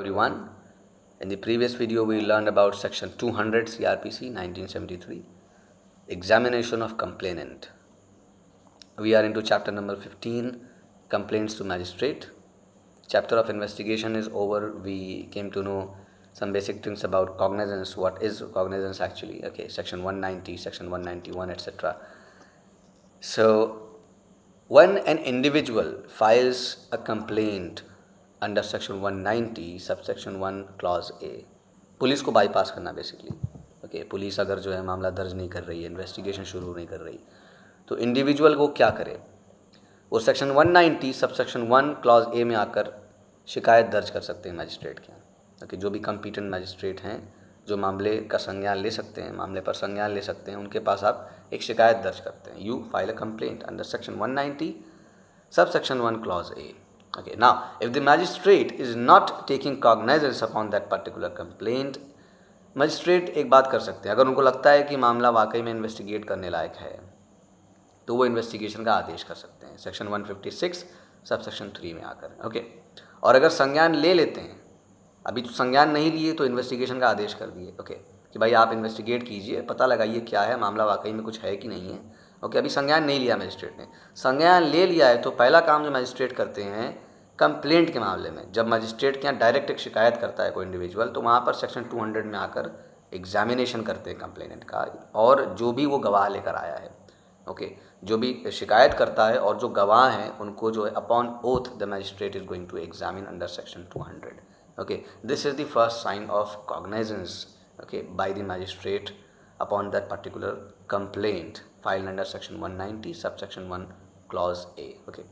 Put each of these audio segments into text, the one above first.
Everyone. In the previous video, we learned about Section 200 CRPC 1973, Examination of Complainant. We are into chapter number 15, Complaints to Magistrate. Chapter of investigation is over. We came to know some basic things about cognizance. What is cognizance actually? Okay, Section 190, Section 191, etc. So, when an individual files a complaint under section 190 subsection 1 clause A, police को bypass करना basically. Okay, police अगर जो है मामला दर्ज नहीं कर रही है, इन्वेस्टिगेशन शुरू नहीं कर रही, तो इंडिविजुअल को क्या करे? वो सेक्शन 190 सबसेक्शन 1 क्लॉज ए में आकर शिकायत दर्ज कर सकते हैं मजिस्ट्रेट के यहाँ. ओके, जो भी कम्पिटेंट मजिस्ट्रेट हैं, जो मामले का संज्ञान ले सकते हैं, मामले पर संज्ञान ले सकते हैं, उनके पास आप एक शिकायत दर्ज करते हैं. You file a complaint under section 190 subsection 1 clause A. Okay, now if the magistrate is not taking cognizance upon that particular complaint, magistrate एक बात कर सकते हैं. अगर उनको लगता है कि मामला वाकई में इन्वेस्टिगेट करने लायक है, तो वो इन्वेस्टिगेशन का आदेश कर सकते हैं सेक्शन 156 सबसेक्शन 3 में आकर. ओके, और अगर संज्ञान ले लेते हैं, अभी तो संज्ञान नहीं लिए तो इन्वेस्टिगेशन का आदेश कर दिए. ओके, कि भाई आप इन्वेस्टिगेट कीजिए, पता लगाइए क्या है, मामला वाकई में कुछ है कि नहीं है. ओके, अभी संज्ञान नहीं लिया मजिस्ट्रेट ने. संज्ञान ले लिया है तो पहला काम जो मजिस्ट्रेट करते हैं कंप्लेंट के मामले में, जब मजिस्ट्रेट के यहाँ डायरेक्ट एक शिकायत करता है कोई इंडिविजुअल, तो वहाँ पर सेक्शन 200 में आकर एग्जामिनेशन करते हैं कंप्लेनेंट का, और जो भी वो गवाह लेकर आया है. ओके, जो भी शिकायत करता है और जो गवाह हैं उनको जो है upon oath the magistrate is going to examine under section 200. Okay, this is the first sign of cognizance, okay, by the magistrate upon that particular complaint filed under section 190 subsection 1 clause A. Okay,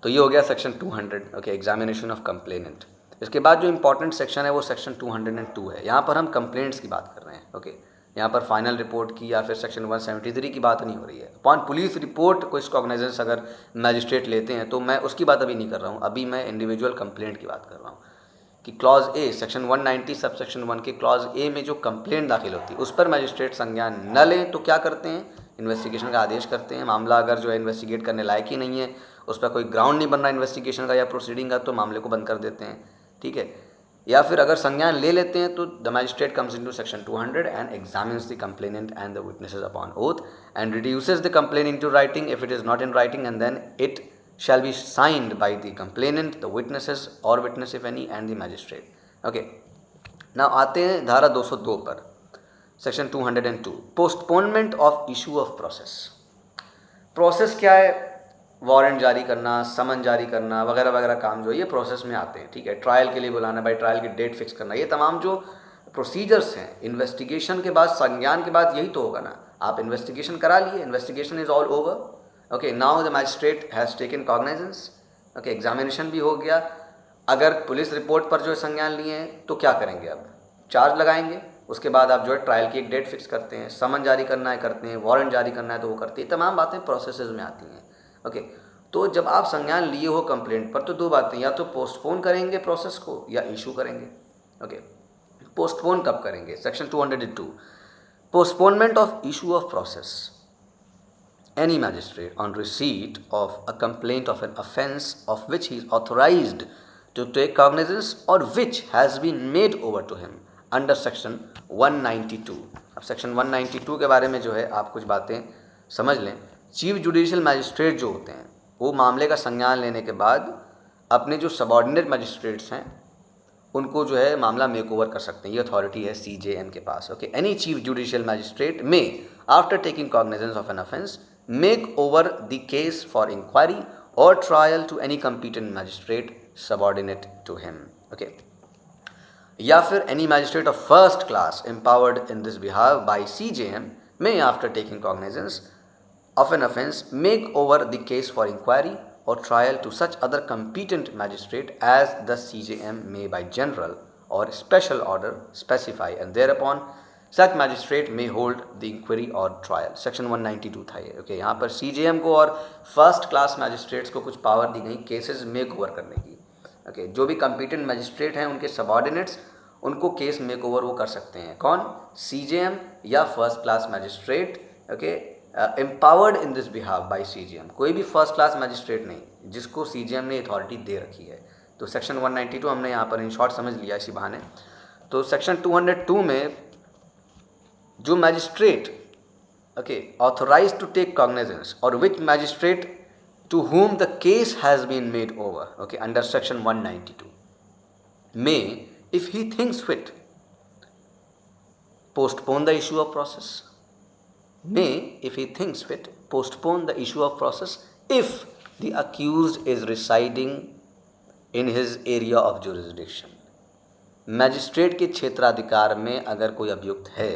तो ये हो गया section 200. Okay, examination of complainant. इसके बाद जो important section है वो section 202 है. यहाँ पर हम कंप्लेंट्स की बात कर रहे हैं. ओके, यहाँ पर फाइनल रिपोर्ट की या फिर सेक्शन 173 की बात नहीं हो रही है. अपॉन पुलिस रिपोर्ट कोई कॉग्नाइजेंस अगर मैजिस्ट्रेट लेते हैं तो मैं उसकी बात अभी नहीं कर रहा हूँ. अभी मैं इंडिविजुअल कंप्लेंट की बात कर रहा हूँ कि क्लॉज ए सेक्शन 190 सबसेक्शन 1 के क्लॉज ए में जो कंप्लेंट दाखिल होती है उस पर मजिस्ट्रेट संज्ञान न लें तो क्या करते हैं? इन्वेस्टिगेशन का आदेश करते हैं. मामला अगर जो है इन्वेस्टिगेट करने लायक ही नहीं है, उस पर कोई ग्राउंड नहीं बन रहा इन्वेस्टिगेशन का या प्रोसीडिंग का, तो मामले को बंद कर देते हैं. ठीक है, या फिर अगर संज्ञान ले लेते हैं तो the magistrate comes into section 200 and examines the complainant and the witnesses upon oath and reduces the complaint into writing if it is not in writing, and then it shall be signed by the complainant, the witnesses or witness if any, and the magistrate. Okay, now आते हैं धारा 202 पर, section 202, postponement of issue of process. Process क्या है? Warrant जारी करना, समन जारी करना वगैरह वगैरह काम जो है ये प्रोसेस में आते हैं. ठीक है, ट्रायल के लिए बुलाना, भाई ट्रायल की डेट फिक्स करना, ये तमाम जो प्रोसीजर्स हैं इन्वेस्टिगेशन के बाद, संज्ञान के बाद, यही तो होगा ना. आप इन्वेस्टिगेशन करा लिए, investigation is all over. Okay, now the magistrate has taken cognizance. Okay, examination भी हो गया. अगर पुलिस रिपोर्ट पर जो है संज्ञान लिए हैं तो क्या करेंगे? अब चार्ज लगाएंगे, उसके बाद आप जो है ट्रायल की एक डेट फिक्स करते हैं, समन जारी करना है करते हैं, वारंट जारी करना है तो वो करते हैं. तमाम बातें प्रोसेसेस में आती हैं. ओके, तो जब आप संज्ञान लिए हो कंप्लेंट पर तो दो बातें, या तो पोस्टपोन करेंगे प्रोसेस को या इशू करेंगे. ओके, पोस्टपोन कब करेंगे? Section 202, postponement of issue of process. Any magistrate on receipt of a complaint of an offence of which he is authorized to take cognizance or which has been made over to him under section 192. अब section 192 के बारे में जो है आप कुछ बातें समझ लें. चीफ जुडिशियल मैजिस्ट्रेट जो होते हैं वो मामले का संज्ञान लेने के बाद अपने जो सबॉर्डिनेट मैजिस्ट्रेट्स हैं उनको जो है मामला मेक ओवर कर सकते हैं. ये अथॉरिटी है CJM के पास. Okay, any chief judicial magistrate may after taking cognizance of an offence make over the case for inquiry or trial to any competent magistrate subordinate to him. Okay, या फिर any magistrate of first class empowered in this behalf by CJM may after taking cognizance of an offence make over the case for inquiry or trial to such other competent magistrate as the CJM may by general or special order specify, and thereupon such magistrate may hold the inquiry or trial. Section 192 था ये. Okay, यहाँ पर CJM को और first class magistrates को कुछ power दी गई cases make over करने की. ओके, जो भी कंपिटेंट मैजिस्ट्रेट हैं उनके सबॉर्डिनेट्स उनको केस मेक ओवर वो कर सकते हैं. कौन? CJM या first class magistrate. Okay, empowered in this behalf by CJM. कोई भी फर्स्ट क्लास मैजिस्ट्रेट नहीं जिसको CJM ने अथॉरिटी दे रखी है. तो सेक्शन 192 हमने यहाँ पर इन शॉर्ट समझ लिया इसी बहाने। तो सेक्शन 202 में जो magistrate authorise to take cognizance और which magistrate to whom the case has been made over, under section 192, may, if he thinks fit, postpone the issue of process. May, if he thinks fit, postpone the issue of process if the accused is residing in his area of jurisdiction. Magistrate के क्षेत्राधिकार में अगर कोई अभियुक्त है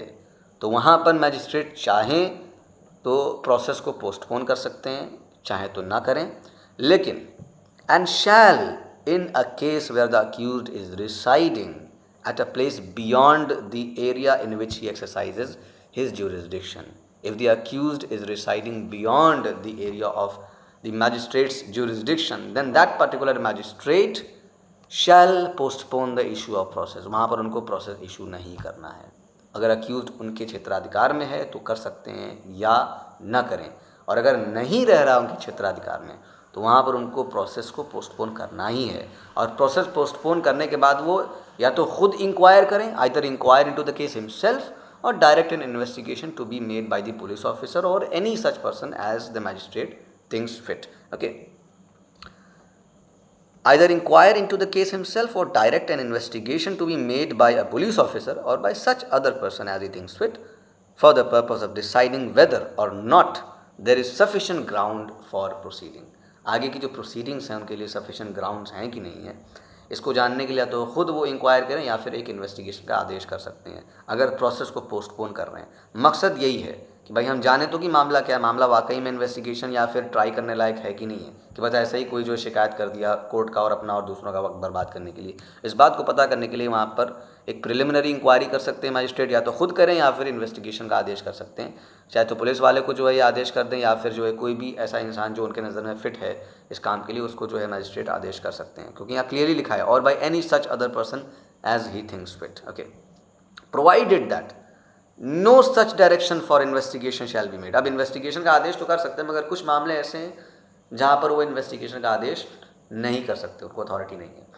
तो वहाँ पर मैजिस्ट्रेट चाहें तो प्रोसेस को पोस्टपोन कर सकते हैं, चाहे तो ना करें, लेकिन and shall in a case where the accused is residing at a place beyond the area in which he exercises his jurisdiction, if the accused is residing beyond the area of the magistrate's jurisdiction, then that particular magistrate shall postpone the issue of process. वहाँ पर उनको process issue नहीं करना है। अगर accused उनके क्षेत्राधिकार में है तो कर सकते हैं या ना करें, और अगर नहीं रह रहा उनके क्षेत्राधिकार में तो वहाँ पर उनको प्रोसेस को पोस्टपोन करना ही है। और प्रोसेस पोस्टपोन करने के बाद वो या तो खुद इंक्वायर करें, either inquire into the case himself, और direct an investigation to be made by the police officer और any such person as the magistrate thinks fit. Either inquire into the case himself or direct an investigation to be made by a police officer or by such other person as he thinks fit for the purpose of deciding whether or not there is sufficient ground for proceeding. आगे की जो proceedings हैं उनके लिए sufficient grounds हैं कि नहीं है, इसको जानने के लिए तो खुद वो इंक्वायर करें या फिर एक इन्वेस्टिगेशन का आदेश कर सकते हैं अगर प्रोसेस को पोस्टपोन कर रहे हैं। मकसद यही है कि भाई हम जाने तो कि मामला क्या है, मामला वाकई में इन्वेस्टिगेशन या फिर ट्राई करने लायक है कि नहीं है, कि बस ऐसे ही कोई जो शिकायत कर दिया कोर्ट का और अपना और दूसरों का वक्त बर्बाद करने के लिए। इस बात को पता करने के लिए वहाँ पर एक प्रिलिमिनरी इंक्वायरी कर सकते हैं मैजिस्ट्रेट, या तो खुद करें या फिर इन्वेस्टिगेशन का आदेश कर सकते हैं, चाहे तो पुलिस वाले को जो है ये आदेश कर दें या फिर जो है कोई भी ऐसा इंसान जो उनके नज़र में फिट है इस काम के लिए उसको जो है मैजिस्ट्रेट आदेश कर सकते हैं, क्योंकि यहाँ क्लियरली लिखा है और by any such other person as he thinks fit. Provided that no such direction for investigation shall be made. अब इन्वेस्टिगेशन का आदेश तो कर सकते हैं मगर कुछ मामले ऐसे हैं जहाँ पर वो इन्वेस्टिगेशन का आदेश नहीं कर सकते, उनको अथॉरिटी नहीं है।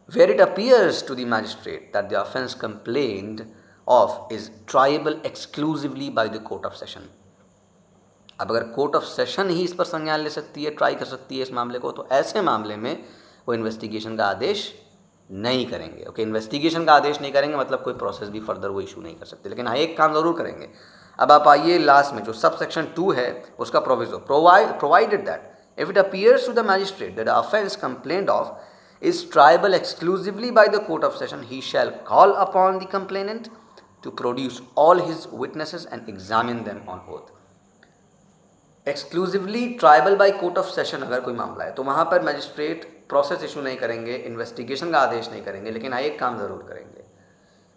Where it appears to the magistrate that the offence complained of is triable exclusively by the court of session। अब अगर कोर्ट ऑफ सेशन ही इस पर संज्ञान ले सकती है, ट्राई कर सकती है इस मामले को, तो ऐसे मामले में वो इन्वेस्टिगेशन का आदेश नहीं करेंगे। इन्वेस्टिगेशन का आदेश नहीं करेंगे मतलब कोई प्रोसेस भी फर्दर वो इशू नहीं कर सकते, लेकिन हाँ एक काम ज़रूर करेंगे। अब आप आइए लास्ट में जो सब सेक्शन 2 है उसका proviso, provided that if it appears to the magistrate that the offence complained of is triable exclusively by the court of session, he shall call upon the complainant to produce all his witnesses and examine them on oath। Exclusively triable by court of session अगर कोई मामला है तो वहाँ पर magistrate process issue नहीं करेंगे, investigation का आदेश नहीं करेंगे, लेकिन हाँ एक काम ज़रूर करेंगे,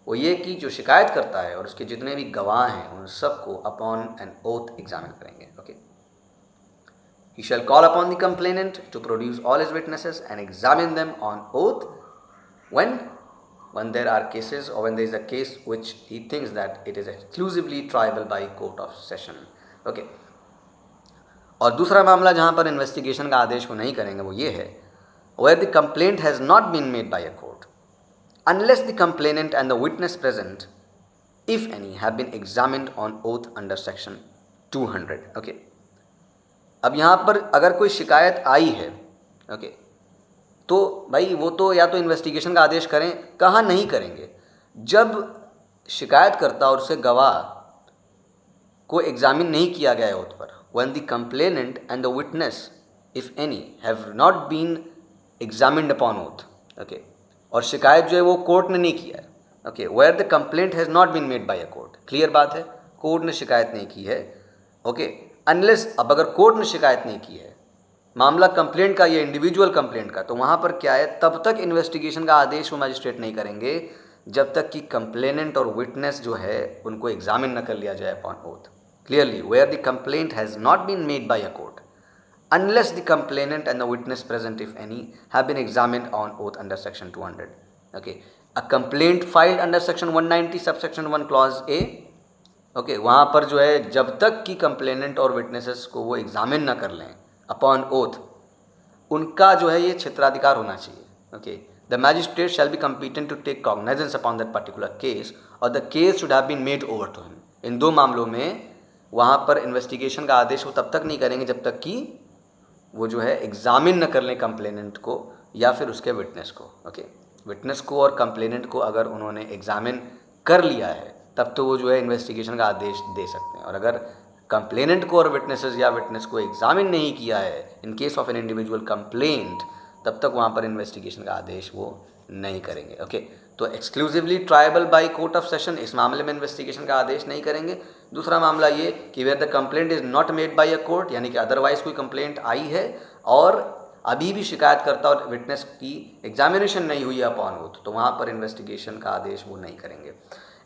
वो ये कि जो शिकायत करता है और उसके जितने भी गवाह हैं उन सबको अपॉन एन ओथ एग्जामिन करेंगे। He shall call upon the complainant to produce all his witnesses and examine them on oath when there are cases or when there is a case which he thinks that it is exclusively triable by court of session। और दूसरा मामला जहाँ पर investigation का आदेश को नहीं करेंगे वो ये है where the complaint has not been made by a court unless the complainant and the witness present if any have been examined on oath under section 200। अब यहाँ पर अगर कोई शिकायत आई है तो भाई वो तो या तो इन्वेस्टिगेशन का आदेश करें, कहाँ नहीं करेंगे जब शिकायत करता और उससे गवाह को एग्जामिन नहीं किया गया है ओथ पर, when the complainant and the witness if any have not been examined upon oath. और शिकायत जो है वो कोर्ट ने नहीं किया है, where the complaint has not been made by a court. Clear बात है, कोर्ट ने शिकायत नहीं की है। अनलेस अब अगर कोर्ट ने शिकायत नहीं की है, मामला कंप्लेंट का या इंडिविजुअल कंप्लेंट का, तो वहाँ पर क्या है तब तक इन्वेस्टिगेशन का आदेश वो मैजिस्ट्रेट नहीं करेंगे जब तक कि कंप्लेनेंट और विटनेस जो है उनको एग्जामिन न कर लिया जाए upon oath. Clearly where the complaint has not been made by a court unless the complainant and the witness present if any have been examined on oath under section 200। A complaint filed under section 190 subsection 1 clause A, वहाँ पर जो है जब तक कि complainant और witnesses को वो एग्जामिन ना कर लें अपॉन ओथ, उनका जो है ये क्षेत्राधिकार होना चाहिए। Okay, the magistrate shall be competent to take cognizance upon that particular case और the case should have been made over to him. इन दो मामलों में वहाँ पर इन्वेस्टिगेशन का आदेश वो तब तक नहीं करेंगे जब तक कि वो जो है एग्जामिन न कर लें कंप्लेनेंट को या फिर उसके विटनेस को। ओके, विटनेस को और कंप्लेनेंट को अगर उन्होंने एग्जामिन कर लिया है तब तो वो जो है इन्वेस्टिगेशन का आदेश दे सकते हैं। और अगर कंप्लेनेंट को और विटनेसेस या विटनेस को एग्जामिन नहीं किया है in case of an individual complaint, तब तक वहाँ पर इन्वेस्टिगेशन का आदेश वो नहीं करेंगे। ओके, तो exclusively tribal bye court of session, इस मामले में इन्वेस्टिगेशन का आदेश नहीं करेंगे। दूसरा मामला ये कि where the complaint is not made by a court, यानी कि अदरवाइज कोई कंप्लेंट आई है और अभी भी शिकायतकर्ता और विटनेस की एग्जामिनेशन नहीं हुई है अपॉन ओथ, तो वहाँ पर इन्वेस्टिगेशन का आदेश वो नहीं करेंगे।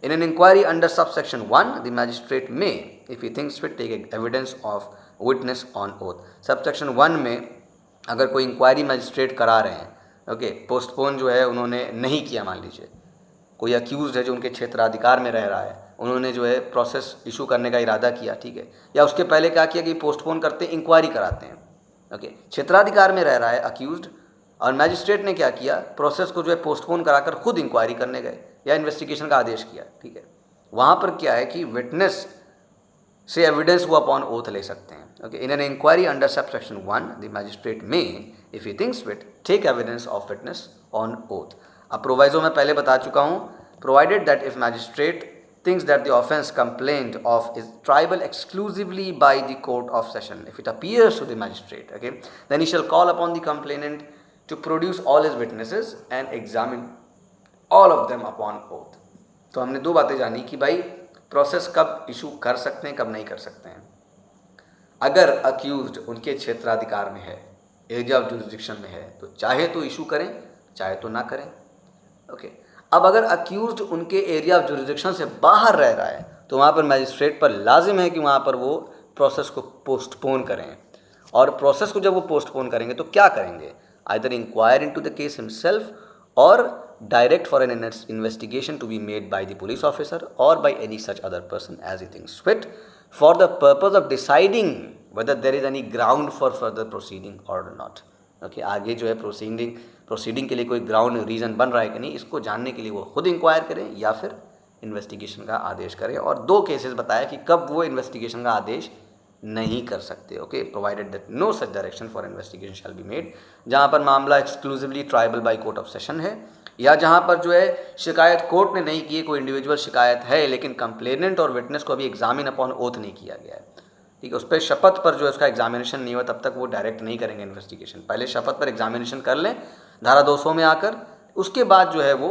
In an inquiry under subsection 1 the magistrate may if he thinks fit take evidence of witness on oath. Subsection 1 में अगर कोई इंक्वायरी मैजिस्ट्रेट करा रहे हैं, ओके, पोस्टपोन जो है उन्होंने नहीं किया, मान लीजिए कोई अक्यूज है जो उनके क्षेत्राधिकार में रह रहा है, उन्होंने जो है प्रोसेस इशू करने का इरादा किया, ठीक है, या उसके पहले क्या किया कि पोस्टपोन करते इंक्वायरी कराते हैं। ओके, क्षेत्राधिकार में रह रहा है अक्यूज्ड और मैजिस्ट्रेट ने क्या किया, प्रोसेस को जो है पोस्टपोन कराकर खुद इंक्वायरी करने गए या इन्वेस्टिगेशन का आदेश किया, ठीक है। वहाँ पर क्या है कि विटनेस से एविडेंस वो अपॉन ओथ ले सकते हैं। Okay, in an inquiry under subsection 1 the magistrate may if he thinks fit take evidence of witness on oath. अब प्रोवाइजो मैं पहले बता चुका हूँ, provided that if magistrate thinks that the offense complained of is triable exclusively by the court of session, if it appears to the magistrate, okay, then he shall call upon the complainant to produce all his witnesses and examine all of them upon oath। तो हमने दो बातें जानी कि भाई process कब issue कर सकते हैं, कब नहीं कर सकते हैं। अगर अक्यूज्ड उनके क्षेत्राधिकार में है, एरिया ऑफ जुरिस्डिक्शन में है, तो चाहे तो इशू करें चाहे तो ना करें। ओके, अब अगर अक्यूज्ड उनके एरिया ऑफ जुरिस्डिक्शन से बाहर रह रहा है तो वहाँ पर मैजिस्ट्रेट पर लाजिम है कि वहाँ पर वो प्रोसेस को पोस्टपोन करें। और प्रोसेस को जब वो पोस्टपोन करेंगे तो क्या करेंगे, either inquire into the case himself और direct for an investigation to be made by the police officer और by any such other person as he thinks fit for the purpose of deciding whether there is any ground for further proceeding और not. Okay, आगे जो है proceeding के लिए कोई ground reason बन रहा है कि नहीं, इसको जानने के लिए वो खुद इंक्वायर करें या फिर इन्वेस्टिगेशन का आदेश करें। और दो केसेस बताया कि कब वो इन्वेस्टिगेशन का आदेश नहीं कर सकते। Okay, provided that no such direction for investigation shall be made, जहाँ पर मामला exclusively triable by court of session है या जहाँ पर जो है शिकायत कोर्ट ने नहीं की है, कोई इंडिविजुअल शिकायत है लेकिन कंप्लेनेंट और विटनेस को अभी एग्जामिन अपॉन ओथ नहीं किया गया है, ठीक है, उस पर शपथ पर जो है उसका एग्जामिनेशन नहीं हुआ, तब तक वो डायरेक्ट नहीं करेंगे इन्वेस्टिगेशन। पहले शपथ पर एग्जामिनेशन कर लें धारा 200 में आकर, उसके बाद जो है वो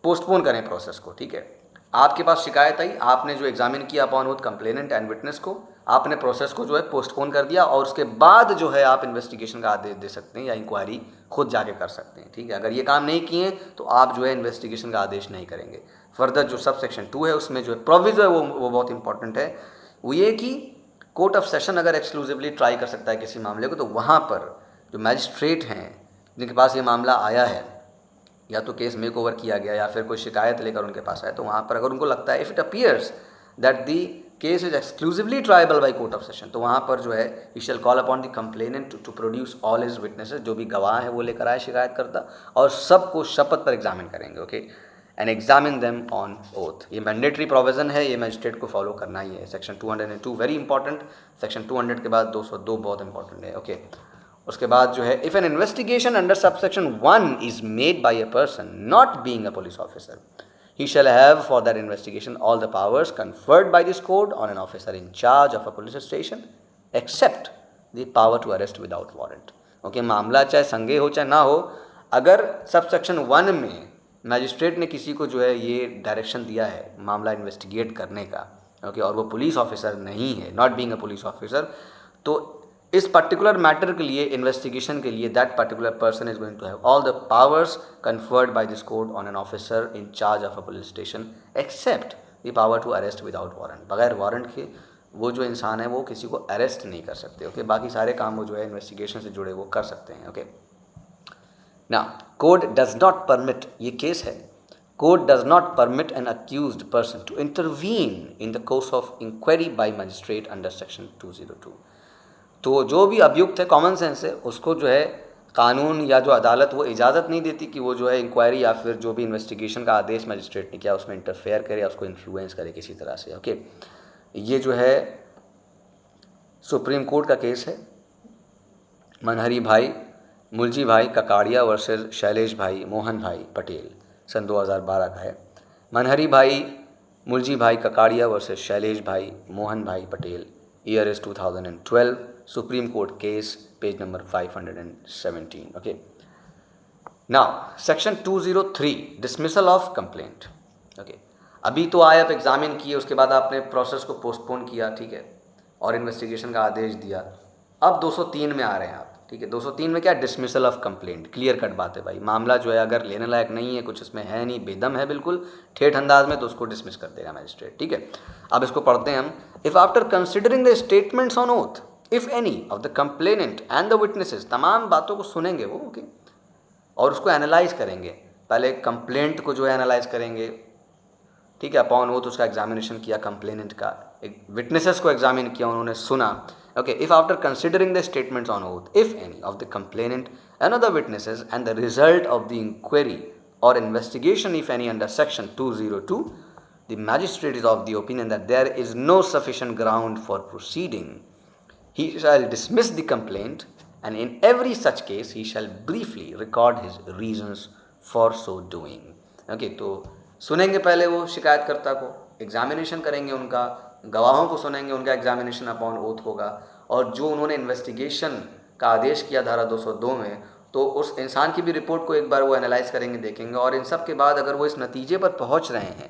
पोस्टपोन करें प्रोसेस को। ठीक है, आपके पास शिकायत आई, आपने जो एग्जामिन किया upon with complainant and witness को, आपने प्रोसेस को जो है पोस्टपोन कर दिया और उसके बाद जो है आप इन्वेस्टिगेशन का आदेश दे सकते हैं या इंक्वायरी खुद जाके कर सकते हैं। ठीक है, अगर ये काम नहीं किए तो आप जो है इन्वेस्टिगेशन का आदेश नहीं करेंगे। फर्दर जो सब सेक्शन 2 है उसमें जो है प्रोविजो है वो बहुत इंपॉर्टेंट है। वो ये कि कोर्ट ऑफ सेशन अगर एक्सक्लूसिवली ट्राई कर सकता है किसी मामले को, तो वहाँ पर जो मैजिस्ट्रेट हैं जिनके पास ये मामला आया है, या तो केस मेक ओवर किया गया या फिर कोई शिकायत लेकर उनके पास आए, तो वहाँ पर अगर उनको लगता है if it appears that the case is exclusively triable by court of session, तो वहाँ पर जो है he shall call upon the complainant to produce all his witnesses, जो भी गवाह है वो लेकर आए शिकायत करता, और सबको शपथ पर एग्जामिन करेंगे। Okay, and examine them on oath. ये मैंडेटरी प्रोविजन है, ये मैजिस्ट्रेट को फॉलो करना ही है। सेक्शन 202 वेरी इंपॉर्टेंट, सेक्शन 200 के बाद 202 बहुत इंपॉर्टेंट है। ओके, उसके बाद जो है if N investigation under subsection 1 is made by a person not being a police officer, he shall have for that investigation all the powers conferred by this code on an officer in charge of a police station except the power to arrest without warrant। Okay, मामला चाहे संज्ञेय हो चाहे ना हो, अगर subsection 1 में magistrate ने किसी को जो है ये डायरेक्शन दिया है मामला इन्वेस्टिगेट करने का, ओके, और वो पुलिस ऑफिसर नहीं है, not being a police officer, तो इस पर्टिकुलर मैटर के लिए, इन्वेस्टिगेशन के लिए, that particular person is going to have all the powers conferred by this code on an officer in charge of a police station except the power to arrest without warrant. बगैर warrant के वो जो इंसान है वो किसी को arrest नहीं कर सकते। ओके, बाकी सारे काम वो जो है इन्वेस्टिगेशन से जुड़े वो कर सकते हैं। ओके, ना कोड डज नॉट परमिट, ये केस है, code does not permit an accused person to intervene in the course of inquiry by magistrate under section 202। तो जो भी अभियुक्त है, कॉमन सेंस है, उसको जो है कानून या जो अदालत वो इजाज़त नहीं देती कि वो जो है इंक्वायरी या फिर जो भी इन्वेस्टिगेशन का आदेश मजिस्ट्रेट ने किया उसमें इंटरफेयर करे या उसको इन्फ्लुएंस करे किसी तरह से। ओके, ये जो है सुप्रीम कोर्ट का केस है, मनहरी भाई मुलजी भाई ककाड़िया वर्सेस शैलेश भाई मोहन भाई पटेल, सन 2012 का है। मनहरी भाई मुलजी भाई ककाड़िया वर्सेस शैलेश भाई मोहन भाई Patel, year is 2012, supreme court case, page number 517। Okay, now section 203 dismissal of complaint. Okay, अभी तो आए आप एग्जामिन किए, उसके बाद आपने प्रोसेस को पोस्टपोन किया, ठीक है, और इन्वेस्टिगेशन का आदेश दिया। अब 203 में आ रहे हैं आप, ठीक है। 203 में क्या, dismissal of complaint. Clear cut बात है भाई, मामला जो है अगर लेने लायक नहीं है, कुछ इसमें है नहीं, बेदम है बिल्कुल ठेठ अंदाज में, तो उसको डिसमिस कर देगा मैजिस्ट्रेट, ठीक है। अब इसको पढ़ते हैं हम। If after considering the statements on oath if any of the complainant and the witnesses, तमाम बातों को सुनेंगे वो, ओके, और उसको एनालाइज करेंगे। पहले कंप्लेंट को जो है एनालाइज करेंगे, ठीक है, अपॉन ओथ उसका एग्जामिनेशन किया कंप्लेनेंट का, एक विटनेसेस को एग्जामिन किया, उन्होंने सुना। Okay, if after considering the statements on oath, if any, of the complainant and other witnesses and the result of the inquiry or investigation, if any, under section 202, the magistrate is of the opinion that there is no sufficient ground for proceeding, he shall dismiss the complaint, and in every such case he shall briefly record his reasons for so doing. Okay, तो सुनेंगे पहले वो शिकायतकर्ता को, examination करेंगे उनका, गवाहों को सुनेंगे, उनका एग्जामिनेशन अपॉन ओथ होगा, और जो उन्होंने इन्वेस्टिगेशन का आदेश किया धारा 202 में, तो उस इंसान की भी रिपोर्ट को एक बार वो एनालाइज करेंगे, देखेंगे, और इन सब के बाद अगर वो इस नतीजे पर पहुंच रहे हैं,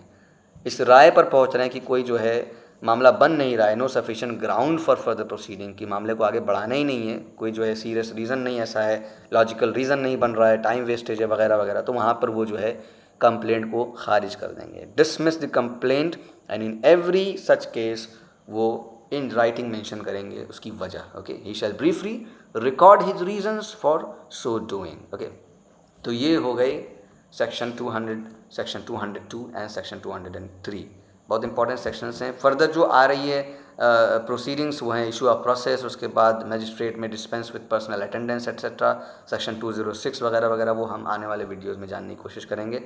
इस राय पर पहुंच रहे हैं कि कोई जो है मामला बन नहीं रहा है, no sufficient ground for further proceeding, कि मामले को आगे बढ़ाना ही नहीं है, कोई जो है सीरियस रीज़न नहीं ऐसा है, लॉजिकल रीज़न नहीं बन रहा है, टाइम वेस्टेज है वगैरह वगैरह, तो वहाँ पर वो जो है कंप्लेंट को खारिज कर देंगे, dismiss the complaint, and in every such case वो इन राइटिंग मेंशन करेंगे उसकी वजह। Okay, he shall briefly record his reasons for so doing. Okay, तो ये हो गई सेक्शन 200, सेक्शन 202 एंड सेक्शन 203, बहुत इंपॉर्टेंट सेक्शंस हैं। फर्दर जो आ रही है प्रोसीडिंग्स वो हैं इशू ऑफ प्रोसेस, उसके बाद मजिस्ट्रेट में dispense with personal attendance etcetera, section 206 वगैरह वगैरह, वो हम आने वाले वीडियोस में जानने की कोशिश करेंगे।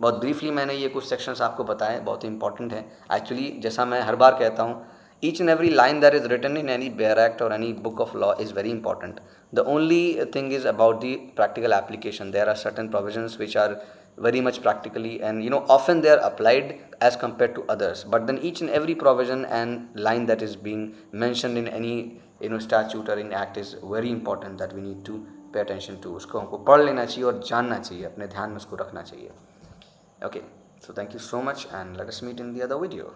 बहुत ब्रीफली मैंने ये कुछ सेक्शंस आपको बताए, बहुत ही इंपॉर्टेंट हैं एक्चुअली। जैसा मैं हर बार कहता हूँ, each and every line that is written in any bare act or any book of law is very important. The only thing is about the practical application. There are certain provisions which are very much practically and often they are applied as compared to others, but then each and every provision and line that is being mentioned in any statute or in act is very important that we need to pay attention to. उसको हमको पढ़ लेना चाहिए और जानना चाहिए, अपने ध्यान में उसको रखना चाहिए। Okay, so thank you so much and let us meet in the other video.